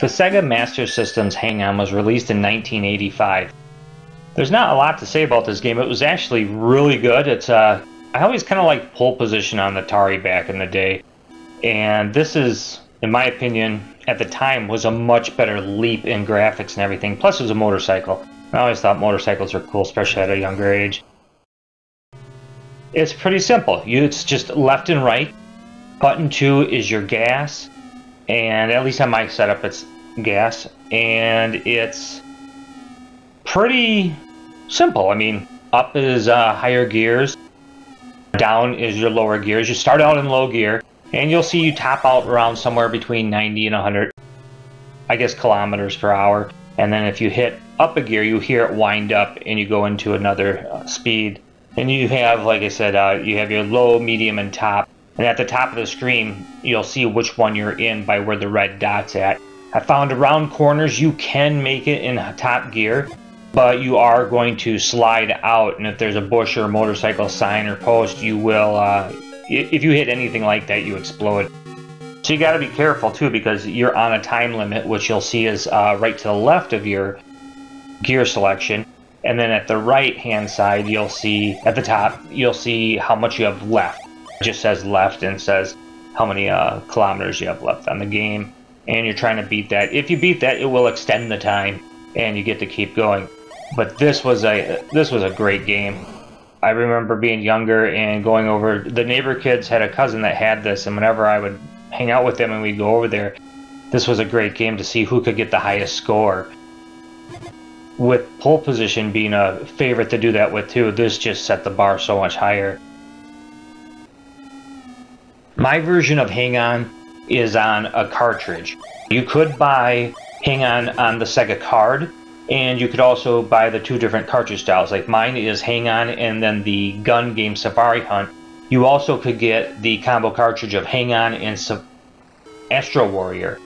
The Sega Master System's HangOn was released in 1985. There's not a lot to say about this game. It was actually really good. I always kind of liked pole position on the Atari back in the day. And this is, in my opinion, at the time, was a much better leap in graphics and everything. Plus it was a motorcycle. I always thought motorcycles were cool, especially at a younger age. It's pretty simple. It's just left and right. Button 2 is your gas. And at least on my setup, it's gas. And it's pretty simple. I mean, up is higher gears. Down is your lower gears. You start out in low gear. And you'll see you top out around somewhere between 90 and 100, I guess, kilometers per hour. And then if you hit up a gear, you hear it wind up and you go into another speed. And you have, like I said, you have your low, medium, and top. And at the top of the screen, you'll see which one you're in by where the red dot's at. I found around corners you can make it in top gear, but you are going to slide out. And if there's a bush or a motorcycle sign or post, you will, if you hit anything like that, you explode. So you got to be careful too, because you're on a time limit, which you'll see is right to the left of your gear selection. And then at the right hand side, you'll see at the top, you'll see how much you have left. It just says left and says how many kilometers you have left on the game. And you're trying to beat that. If you beat that, it will extend the time and you get to keep going. But this was a great game. I remember being younger and going over, the neighbor kids had a cousin that had this, and whenever I would hang out with them and we'd go over there, this was a great game to see who could get the highest score. With pole position being a favorite to do that with too, this just set the bar so much higher. My version of HangOn is on a cartridge. You could buy HangOn on the Sega card, and you could also buy the two different cartridge styles. Like mine is HangOn and then the gun game Safari Hunt. You also could get the combo cartridge of HangOn and Astro Warrior.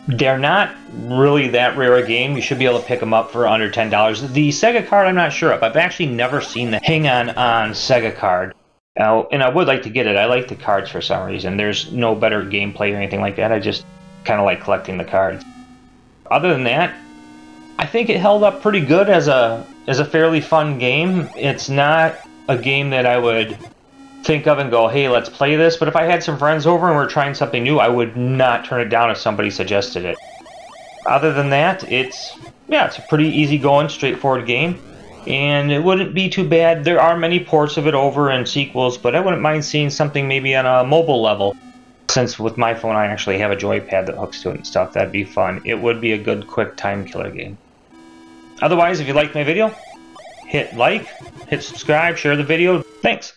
They're not really that rare a game. You should be able to pick them up for under $10. The Sega card, I'm not sure of. I've actually never seen the HangOn on Sega card. And I would like to get it. I like the cards for some reason. There's no better gameplay or anything like that. I just kind of like collecting the cards. Other than that, I think it held up pretty good as a fairly fun game. It's not a game that I would think of and go, hey, let's play this. But if I had some friends over and we're trying something new, I would not turn it down if somebody suggested it. Other than that, it's a pretty easygoing, straightforward game. And it wouldn't be too bad. There are many ports of it over and sequels, but I wouldn't mind seeing something maybe on a mobile level. Since with my phone I actually have a joypad that hooks to it and stuff, that'd be fun. It would be a good, quick time killer game. Otherwise, if you liked my video, hit like, hit subscribe, share the video. Thanks!